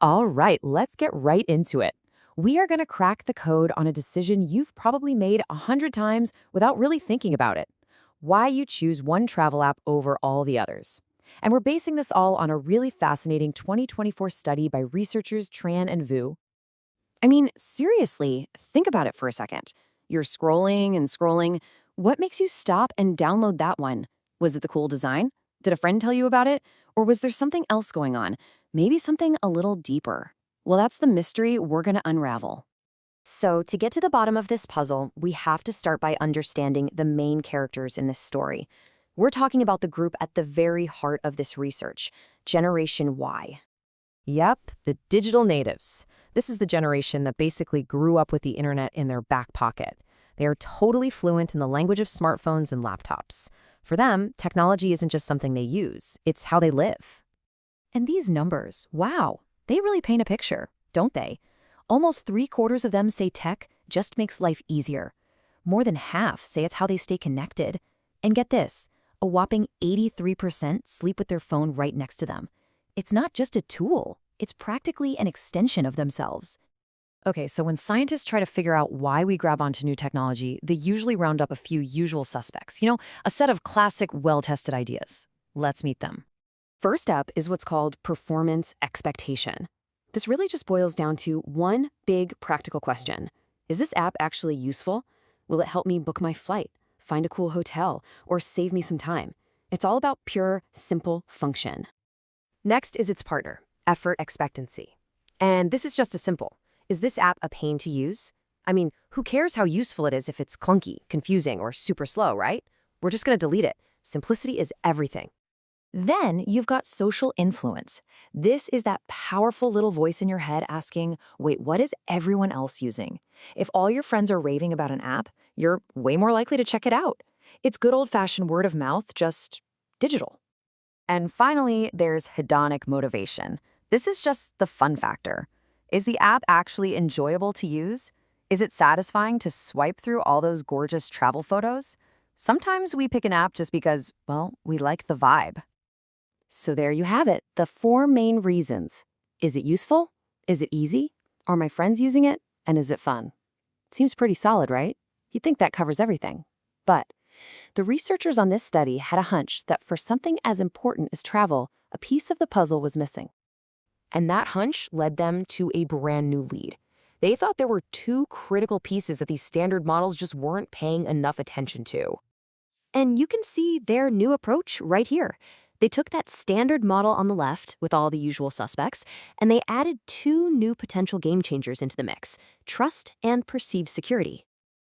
All right, let's get right into it. We are going to crack the code on a decision you've probably made 100 times without really thinking about it. Why you choose one travel app over all the others. And we're basing this all on a really fascinating 2024 study by researchers Tran and Vu. I mean, seriously, think about it for a second. You're scrolling and scrolling. What makes you stop and download that one? Was it the cool design? Did a friend tell you about it? Or was there something else going on? Maybe something a little deeper. Well, that's the mystery we're going to unravel. So, to get to the bottom of this puzzle, we have to start by understanding the main characters in this story. We're talking about the group at the very heart of this research, Generation Y. Yep, the digital natives. This is the generation that basically grew up with the internet in their back pocket. They are totally fluent in the language of smartphones and laptops. For them, technology isn't just something they use, it's how they live. And these numbers, wow, they really paint a picture, don't they? Almost 3/4 of them say tech just makes life easier. More than half say it's how they stay connected. And get this, a whopping 83% sleep with their phone right next to them. It's not just a tool, it's practically an extension of themselves. Okay, so when scientists try to figure out why we grab onto new technology, they usually round up a few usual suspects. A set of classic, well-tested ideas. Let's meet them. First up is what's called performance expectation. This really just boils down to one big practical question. Is this app actually useful? Will it help me book my flight, find a cool hotel, or save me some time? It's all about pure, simple function. Next is its partner, effort expectancy. And this is just as simple. Is this app a pain to use? I mean, who cares how useful it is if it's clunky, confusing, or super slow, right? We're just going to delete it. Simplicity is everything. Then you've got social influence. This is that powerful little voice in your head asking, wait, what is everyone else using? If all your friends are raving about an app, you're way more likely to check it out. It's good old-fashioned word of mouth, just digital. And finally, there's hedonic motivation. This is just the fun factor. Is the app actually enjoyable to use? Is it satisfying to swipe through all those gorgeous travel photos? Sometimes we pick an app just because, well, we like the vibe. So there you have it, the 4 main reasons. Is it useful? Is it easy? Are my friends using it? And is it fun? Seems pretty solid, right? You'd think that covers everything. But the researchers on this study had a hunch that for something as important as travel, a piece of the puzzle was missing. And that hunch led them to a brand new lead. They thought there were 2 critical pieces that these standard models just weren't paying enough attention to. And you can see their new approach right here. They took that standard model on the left with all the usual suspects, and they added 2 new potential game changers into the mix, trust and perceived security.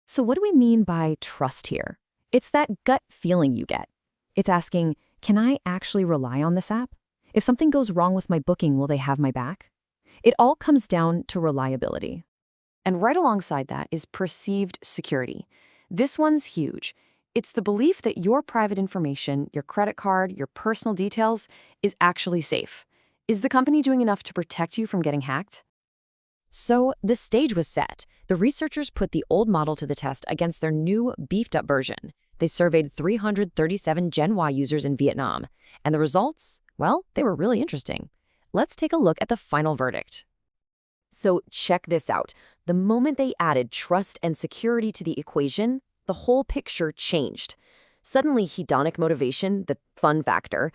So what do we mean by trust here? It's that gut feeling you get. It's asking, can I actually rely on this app? If something goes wrong with my booking, will they have my back? It all comes down to reliability. And right alongside that is perceived security. This one's huge. It's the belief that your private information, your credit card, your personal details, is actually safe. Is the company doing enough to protect you from getting hacked? So the stage was set. The researchers put the old model to the test against their new beefed-up version. They surveyed 337 Gen Y users in Vietnam. And the results? Well, they were really interesting. Let's take a look at the final verdict. So check this out. The moment they added trust and security to the equation, the whole picture changed. Suddenly, hedonic motivation, the fun factor,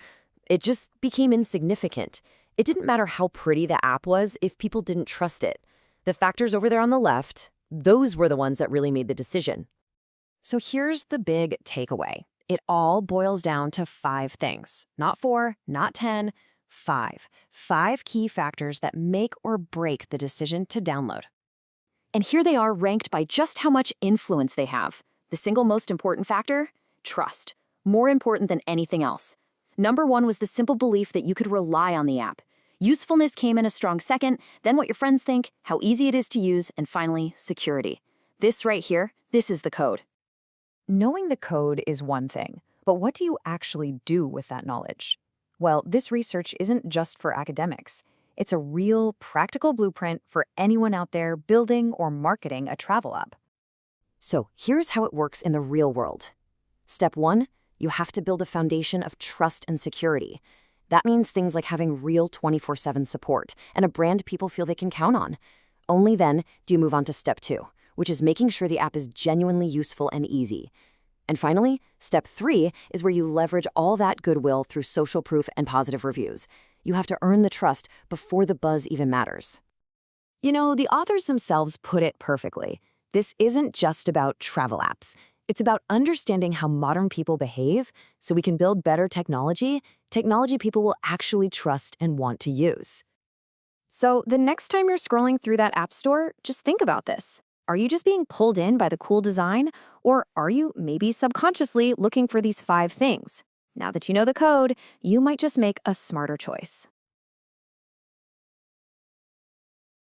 it just became insignificant. It didn't matter how pretty the app was if people didn't trust it. The factors over there on the left, those were the ones that really made the decision. So here's the big takeaway. It all boils down to 5 things. Not 4, not 10, 5. 5 key factors that make or break the decision to download. And here they are ranked by just how much influence they have. The single most important factor? Trust. More important than anything else. Number 1 was the simple belief that you could rely on the app. Usefulness came in a strong second, then what your friends think, how easy it is to use, and finally, security. This right here, this is the code. Knowing the code is one thing, but what do you actually do with that knowledge? Well, this research isn't just for academics. It's a real, practical blueprint for anyone out there building or marketing a travel app. So here's how it works in the real world. Step 1, you have to build a foundation of trust and security. That means things like having real 24/7 support and a brand people feel they can count on. Only then do you move on to step 2, which is making sure the app is genuinely useful and easy. And finally, step 3 is where you leverage all that goodwill through social proof and positive reviews. You have to earn the trust before the buzz even matters. You know, the authors themselves put it perfectly. This isn't just about travel apps. It's about understanding how modern people behave so we can build better technology people will actually trust and want to use. So the next time you're scrolling through that app store, just think about this. Are you just being pulled in by the cool design, or are you maybe subconsciously looking for these 5 things? Now that you know the code, you might just make a smarter choice.